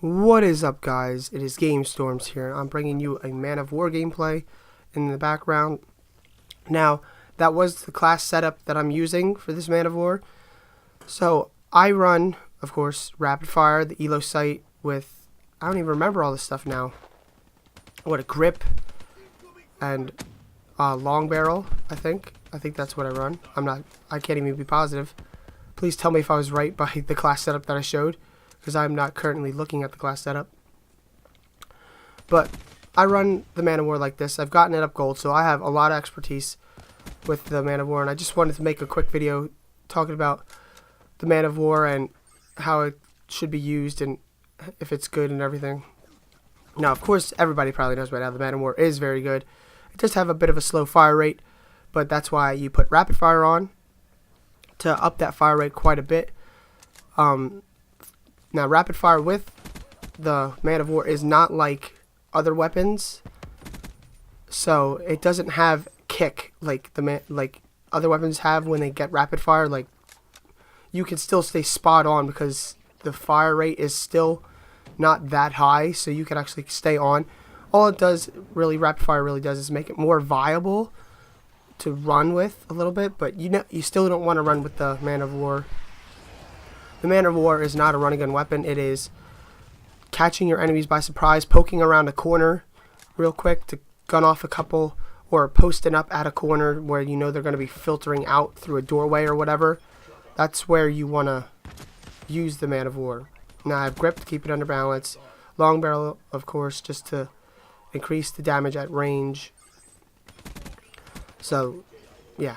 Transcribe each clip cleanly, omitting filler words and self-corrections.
What is up, guys? It is Game Storms here. I'm bringing you a Man of War gameplay in the background. Now, that was the class setup that I'm using for this Man of War. So, I run, of course, Rapid Fire, the Elo sight with, I don't even remember all this stuff now. What, a grip and long barrel, I think. I think that's what I run. I can't even be positive. Please tell me if I was right by the class setup that I showed, because I'm not currently looking at the class setup. But I run the Man of War like this. I've gotten it up gold, so I have a lot of expertise with the Man of War, and I just wanted to make a quick video talking about the Man of War and how it should be used and if it's good and everything. Now, of course, everybody probably knows by now the Man of War is very good. It does have a bit of a slow fire rate, but that's why you put Rapid Fire on to up that fire rate quite a bit. Now, Rapid Fire with the Man of War is not like other weapons, so it doesn't have kick like other weapons have when they get Rapid Fire. Like, you can still stay spot on because the fire rate is still not that high, so you can actually stay on. All it does, really, Rapid Fire really does, is make it more viable to run with a little bit, but you still don't want to run with the Man of War. The Man of War is not a run and gun weapon. It is catching your enemies by surprise, poking around a corner real quick to gun off a couple, or posting up at a corner where you know they're going to be filtering out through a doorway or whatever. That's where you want to use the Man of War. Now, I have grip to keep it under balance. Long barrel, of course, just to increase the damage at range. So, yeah.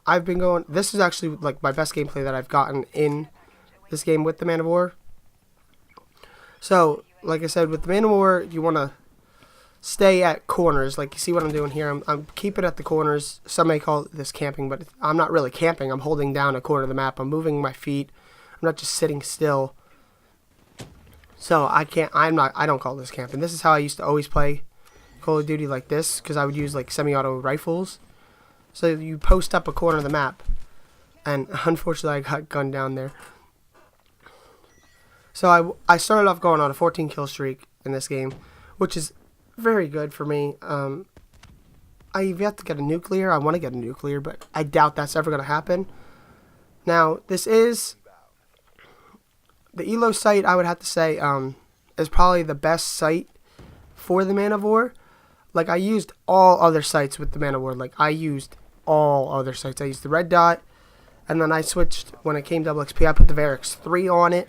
I've been going, this is actually like my best gameplay that I've gotten in this game with the Man of War. So, like I said, with the Man of War, you want to stay at corners. Like, you see what I'm doing here? I'm keeping at the corners. Some may call this camping, but I'm not really camping. I'm holding down a corner of the map. I'm moving my feet. I'm not just sitting still. So, I don't call this camping. This is how I used to always play Call of Duty, like this, because I would use like semi-auto rifles. So you post up a corner of the map, and unfortunately I got gunned down there. So I started off going on a 14 kill streak in this game, which is very good for me. I've yet to get a nuclear. I want to get a nuclear, but I doubt that's ever going to happen. Now, this is the Elo sight, I would have to say, is probably the best sight for the Man of War. Like, I used all other sights with the Man of War. Like, I used all other sights. I used the red dot, and then I switched, when it came double XP, I put the Varix 3 on it.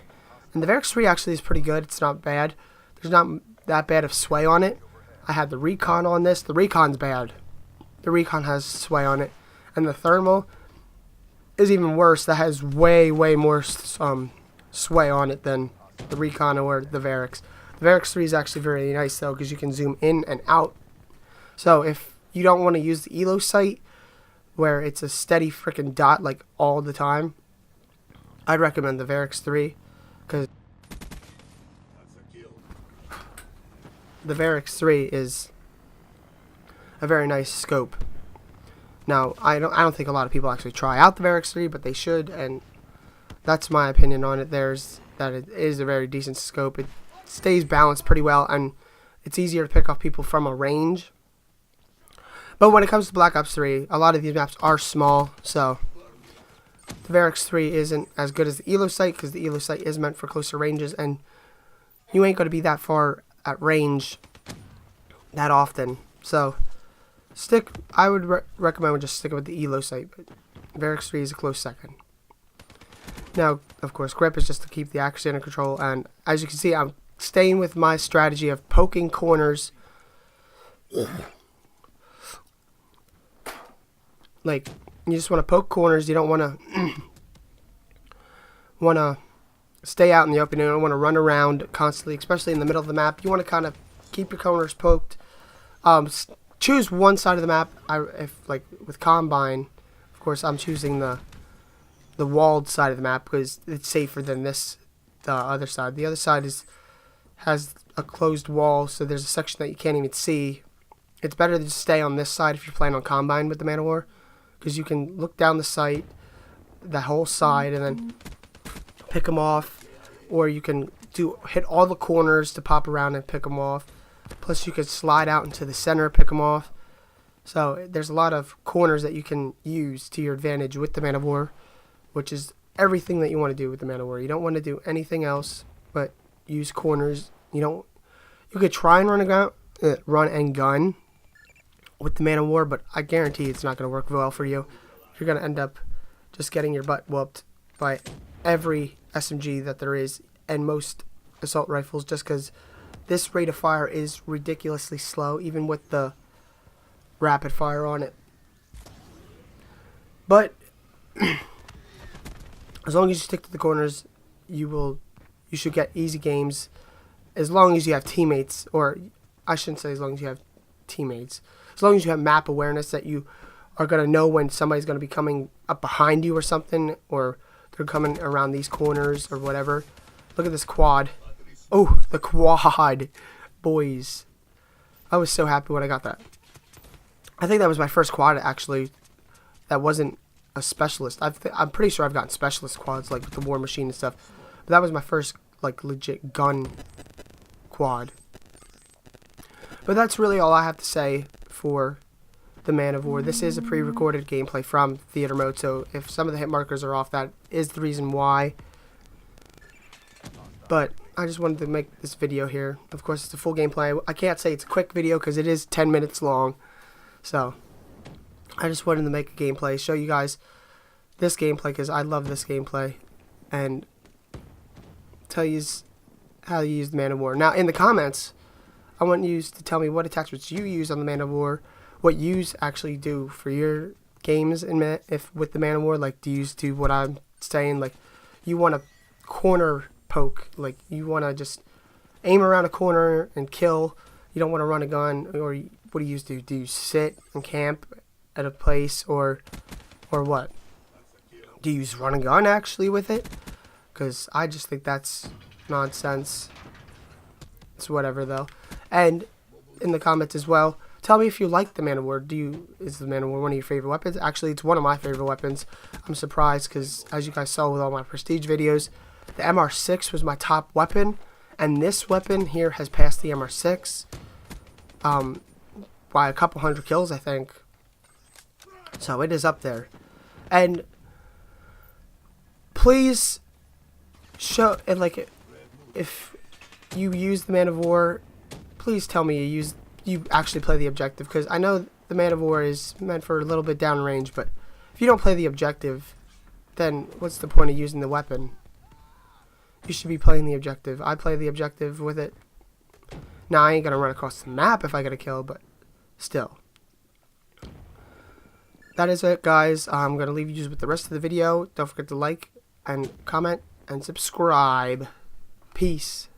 And the Varix 3 actually is pretty good. It's not bad. There's not that bad of sway on it. I had the Recon on this. The Recon's bad. The Recon has sway on it. And the Thermal is even worse. That has way, way more sway on it than the Recon or the Varix. The Varix 3 is actually very nice, though, because you can zoom in and out. So if you don't want to use the Elo sight, where it's a steady freaking dot like all the time, I'd recommend the Varix 3, because the Varix 3 is a very nice scope. Now, I don't think a lot of people actually try out the Varix 3, but they should, and that's my opinion on it. That it is a very decent scope. It stays balanced pretty well, and it's easier to pick off people from a range. But when it comes to Black Ops 3, a lot of these maps are small, so the Varix 3 isn't as good as the Elo sight, because the Elo sight is meant for closer ranges, and you ain't going to be that far at range that often. So I would recommend just sticking with the Elo sight, but Varix 3 is a close second. Now, of course, grip is just to keep the accuracy under control, and as you can see, I'm staying with my strategy of poking corners. Like, you just want to poke corners. You don't want to stay out in the open. You don't want to run around constantly, especially in the middle of the map. You want to kind of keep your corners poked. Choose one side of the map. If like with Combine, of course, I'm choosing the walled side of the map because it's safer than the other side. The other side has a closed wall, so there's a section that you can't even see. It's better to just stay on this side if you're playing on Combine with the Man of War, because you can look down the sight, the whole side, and then pick them off, or you can do hit all the corners to pop around and pick them off. Plus, you could slide out into the center, pick them off. So there's a lot of corners that you can use to your advantage with the Man of War, which is everything that you want to do with the Man of War. You don't want to do anything else but use corners. You could try and run and gun with the Man of War, but I guarantee it's not going to work well for you. You're going to end up just getting your butt whooped by every SMG that there is and most assault rifles, just because this rate of fire is ridiculously slow, even with the rapid fire on it. But as long as you stick to the corners, you should get easy games. As long as you have teammates, or I shouldn't say as long as you have teammates, as long as you have map awareness that you are going to know when somebody's going to be coming up behind you or something, or they're coming around these corners or whatever. Look at this quad. Oh, the quad, boys. I was so happy when I got that. I think that was my first quad, actually, that wasn't a specialist. I'm pretty sure I've gotten specialist quads, like with the War Machine and stuff. But that was my first, like, legit gun quad. But that's really all I have to say for the Man of War. This is a pre-recorded gameplay from theater mode, so if some of the hit markers are off, that is the reason why. But I just wanted to make this video here. Of course, it's a full gameplay. I can't say it's a quick video because it is 10 minutes long. So I just wanted to make a gameplay, show you guys this gameplay because I love this gameplay, and tell you how you use the Man of War. Now, in the comments, I want you to tell me what attachments you use on the Man of War, what you actually do for your games with the Man of War. Like, do you do what I'm saying? Like, you want to corner poke, like you want to just aim around a corner and kill. You don't want to run a gun, or what do you do? Do you sit and camp at a place, or what? Do you use run a gun actually with it? Because I just think that's nonsense. It's whatever though. And in the comments as well, tell me if you like the Man of War. Is the Man of War one of your favorite weapons? Actually, it's one of my favorite weapons. I'm surprised because, as you guys saw with all my prestige videos, the MR6 was my top weapon, and this weapon here has passed the MR6 by a couple hundred kills, I think. So it is up there. And please show, and like, if you use the Man of War, please tell me you actually play the objective, because I know the Man of War is meant for a little bit downrange, but if you don't play the objective, then what's the point of using the weapon? You should be playing the objective. I play the objective with it. Now, I ain't gonna run across the map if I get a kill, but still. That is it, guys. I'm gonna leave you just with the rest of the video. Don't forget to like and comment and subscribe. Peace.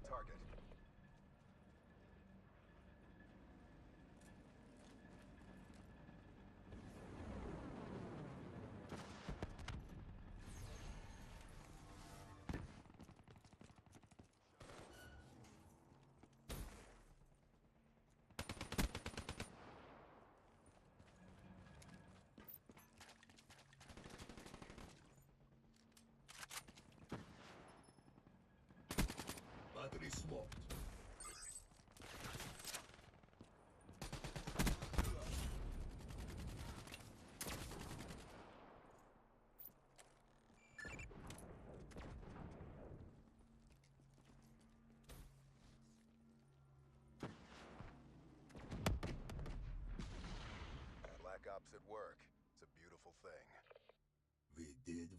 Target. Battery smoked. Black Ops at work. It's a beautiful thing. We did